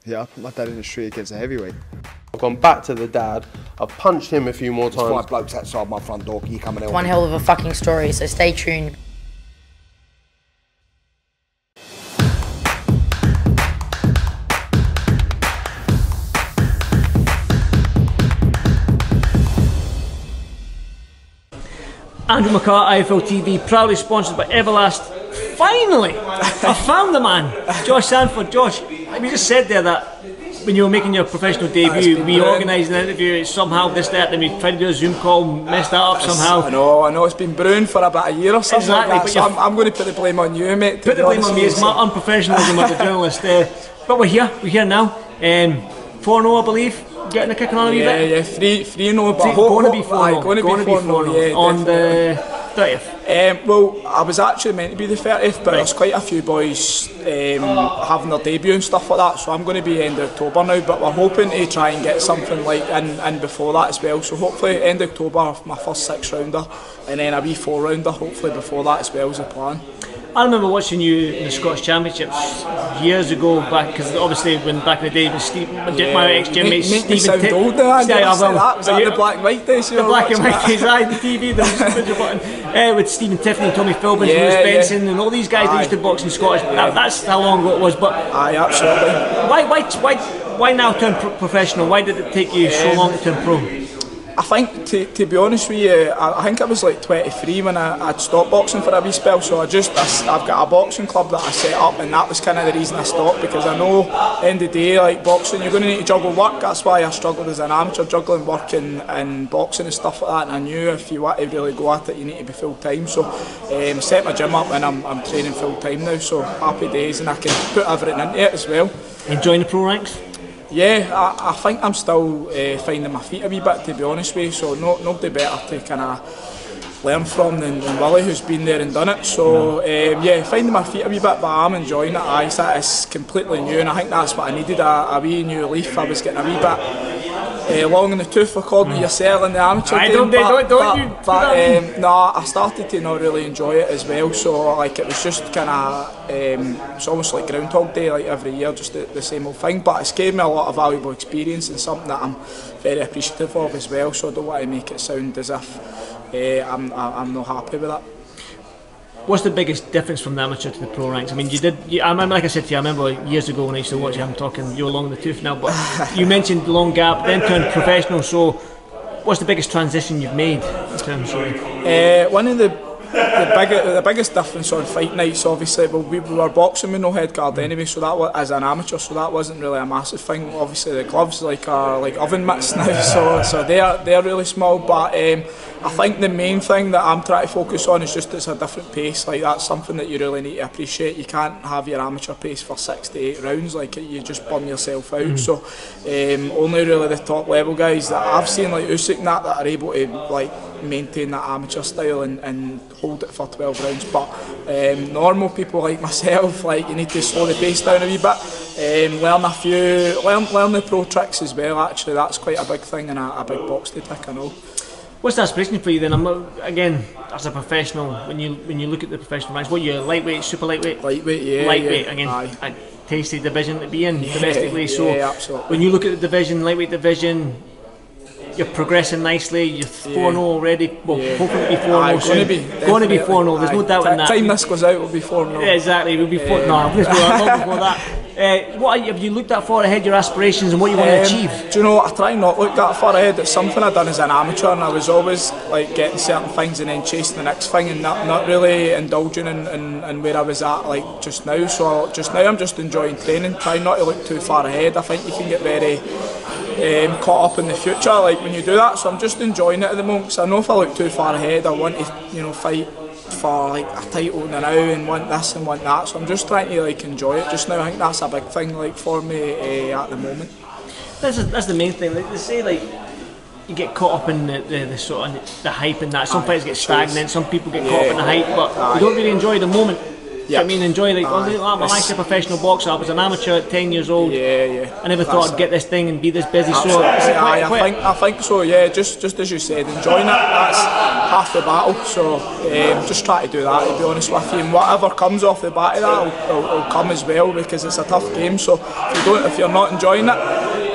Yeah, I put my dad in the street against a heavyweight. I've gone back to the dad, I've punched him a few more times. 5 blokes outside my front door, you coming in? One hell of a fucking story, so stay tuned. Andrew McCART, IFL TV, proudly sponsored by Everlast. Finally, I found the man, Josh Sandford. Josh, we just said there that when you were making your professional debut, we organised an interview, somehow this, that, then we tried to do a Zoom call, messed that up somehow. I know, it's been brewing for about a year or something like that, so I'm going to put the blame on you, mate. Put the blame on me, it's my unprofessionalism as a journalist. But we're here now, 4-0 I believe. Getting a kick on a wee bit? Yeah, 3-0, but going to be 4-0. Going to be 4-0, yeah, on the 30th. Well, I was actually meant to be the 30th, but there's quite a few boys having their debut and stuff like that, so I'm going to be end of October now, but we're hoping to try and get something like in before that as well, so hopefully end of October my first 6-rounder, and then a wee 4-rounder hopefully before that as well as the plan. I remember watching you in the Scottish Championships years ago, because obviously when back in the day when my ex-gym mate Stephen sound old now, was that the black and white days? The black and white days, aye, the TV, the button, with Stephen Tiffany, Tommy Philbin, Lewis Benson and all these guys that used to box in Scottish, that's how long ago it was, but aye, absolutely. Why now turn professional? Why did it take you so long to turn pro? I think, to be honest with you, I think I was like 23 when I'd stopped boxing for a wee spell, so I've got a boxing club that I set up, and that was kind of the reason I stopped, because I know at the end of the day, like boxing, you're going to need to juggle work. That's why I struggled as an amateur, juggling work and boxing and stuff like that, and I knew if you want to really go at it, you need to be full time, so set my gym up and I'm training full time now, so happy days, and I can put everything into it as well. Enjoying the pro ranks? Yeah, I think I'm still finding my feet a wee bit, to be honest with you, so nobody better to kind of learn from than Willie, who's been there and done it, so yeah, finding my feet a wee bit, but I'm enjoying it. It's completely new, and I think that's what I needed, a wee new leaf. I was getting a wee bit long in the tooth, according to yourself in the amateur game, but I started to not really enjoy it as well, so like it was just kind of it's almost like Groundhog Day, like every year, just the same old thing, but it's gave me a lot of valuable experience and something that I'm very appreciative of as well, so I don't want to make it sound as if I'm not happy with that. What's the biggest difference from the amateur to the pro ranks? I mean, I remember, like I said to you, I remember years ago when I used to watch you, I'm talking, you're long in the tooth now, but you mentioned the long gap, then turned professional, so what's the biggest transition you've made in terms of... one of the biggest difference on fight nights, obviously, well, we were boxing with no head guard anyway, so that was, as an amateur, so that wasn't really a massive thing. Obviously the gloves are like oven mitts now, so they're really small, but I think the main thing that I'm trying to focus on is just it's a different pace. Like that's something that you really need to appreciate. You can't have your amateur pace for 6 to 8 rounds, like you just burn yourself out. So only really the top level guys that I've seen, like Usyk, that are able to like maintain that amateur style and hold it for 12 rounds, but normal people like myself, like you need to slow the pace down a wee bit, learn the pro tricks as well. Actually, that's quite a big thing and a big box to tick, I know. What's the aspiration for you then? Again, as a professional, when you look at the professional ranks, what are you, lightweight, super lightweight? Lightweight, yeah. Lightweight, yeah. again, Aye. a tasty division to be in domestically. So yeah, absolutely. When you look at the division, lightweight division, you're progressing nicely, you're 4-0 already, well, hoping to be 4-0 soon. Going to be 4-0, there's no doubt in that. Time this goes out, we'll be 4-0. Yeah, exactly, we'll be 4-0. No, let's go long before that. What have you looked at far ahead, your aspirations and what you want to achieve? Do you know what, I try not to look that far ahead. It's something I've done as an amateur, and I was always like getting certain things and then chasing the next thing and not really indulging in where I was at like just now. So just now I'm just enjoying training, trying not to look too far ahead. I think you can get very caught up in the future like when you do that, so I'm just enjoying it at the moment, because I know if I look too far ahead I want to fight for like a title now and want this and want that, so I'm just trying to like enjoy it just now. I think that's a big thing like for me at the moment. That's the main thing. Like they say, like you get caught up in the sort of the hype and that. Some fighters get stagnant, some people get caught up in the hype, but you don't really enjoy the moment. I mean, enjoy my professional boxer. I was an amateur at 10 years old. Yeah. I never thought I'd get this thing and be this busy. So I think so. Yeah, just as you said, enjoying it. That's half the battle. So just try to do that. To be honest with you, and whatever comes off the back of that will come as well, because it's a tough game. So if you're not enjoying it,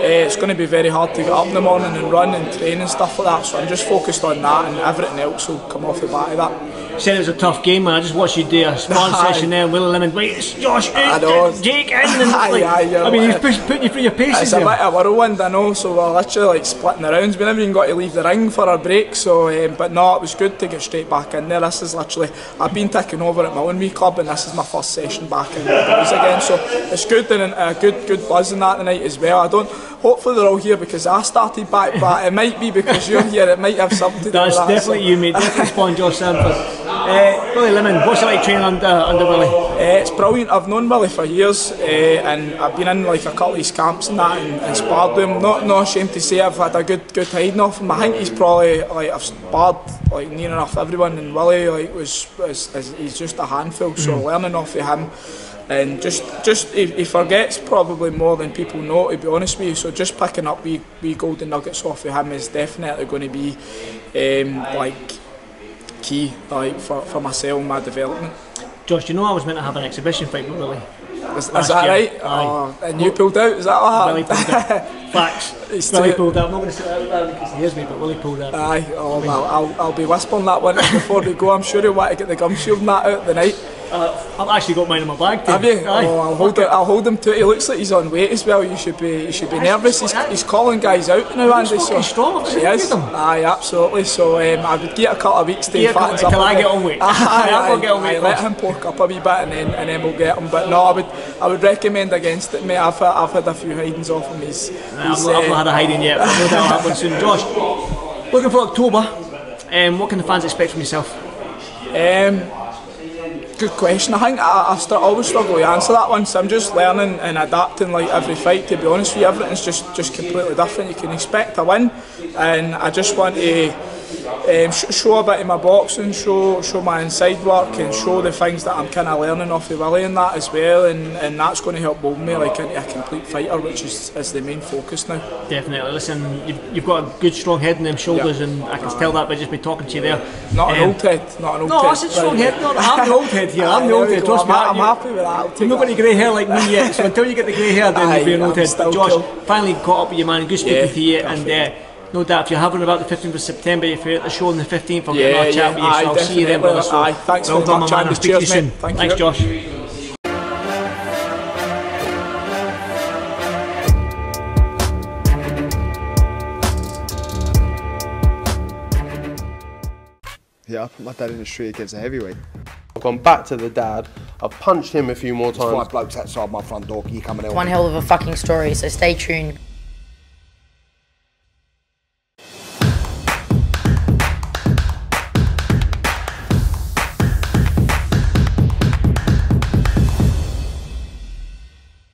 it's going to be very hard to get up in the morning and run and train and stuff like that. So I'm just focused on that, and everything else will come off the back of that. You said it was a tough game, man. I just watched you do a sparring session there, and Willie Limond, wait, it's Josh out, Jake in, and I mean, he's putting you through your paces. It's a bit of a whirlwind, I know, so we're literally like splitting the rounds. We never even got to leave the ring for our break, so but no, it was good to get straight back in there. This is literally, I've been taking over at my own wee club, and this is my first session back in the boys again, so it's good, and a good buzz in that tonight as well. Hopefully they're all here because I started back, but it might be because you're here, it might have something to do with that. That's definitely you, mate. Definitely spawn Josh Sandford. Willie Limond, what's it like training under Willie? It's brilliant. I've known Willie for years, and I've been in like a couple of his camps and that, and sparred with him. Not ashamed to say I've had a good hiding off him. I think he's probably like, I've sparred like near enough everyone, and Willie like he's just a handful. So learning off of him. And just he forgets probably more than people know, to be honest with you. So just picking up wee golden nuggets off of him is definitely going to be like key, like for myself and my development. Josh, you know I was meant to have an exhibition fight with Willie. Is that right? Oh, and you pulled out? Is that what happened? Willie pulled out. Facts. Willie pulled out. I'm not going to say that out loud because he hears me, but Willie pulled out. Aye. Oh well, I'll be whispering that one before we go. I'm sure he'll want to get the gum shield and that out the night. I've actually got mine in my bag. Have you? Aye. Oh, I'll hold him to it. He looks like he's on weight as well. You should be nervous. He's calling guys out now, Andy. He's strong. He is. Aye, absolutely. So I would give it a couple of weeks to fatten up. Till I get on weight. I'll get on weight. Let him pork up a wee bit, and then we'll get him. But no, I would recommend against it, mate. I've had a few hidings off him. I've not had a hiding yet. But no doubt I'll have one soon. Josh, looking for October. What can the fans expect from yourself? Good question. I think I always struggle to answer that one, so I'm just learning and adapting like every fight, to be honest with you. Everything's just completely different. You can expect a win, and I just want to show a bit of my boxing, show my inside work, and show the things that I'm kind of learning off of Willie and that as well, and that's going to help mould me like into a complete fighter, which is the main focus now. Definitely. Listen, you've got a good strong head in them shoulders, and I can tell that by just by talking to you there. Not an old head. No, I said strong head. No, I'm the old head here. I'm the old head. Trust me. I'm happy with that. You've not got any grey hair like me yet, so until you get the grey hair, then you'll be an old head. But Josh, finally caught up with you, man. Good speaking to you, and no doubt if you're having about the 15th of September, if you're at the show on the 15th, I'll get another chat with you, so I'll see you then, brother. So, thanks well very much, much, man. I'll speak to you soon. Thanks, Josh. Yeah, I put my dad in the street against a heavyweight. I've gone back to the dad, I've punched him a few more times. 5 blokes outside my front door, you coming out? One hell of a fucking story, so stay tuned.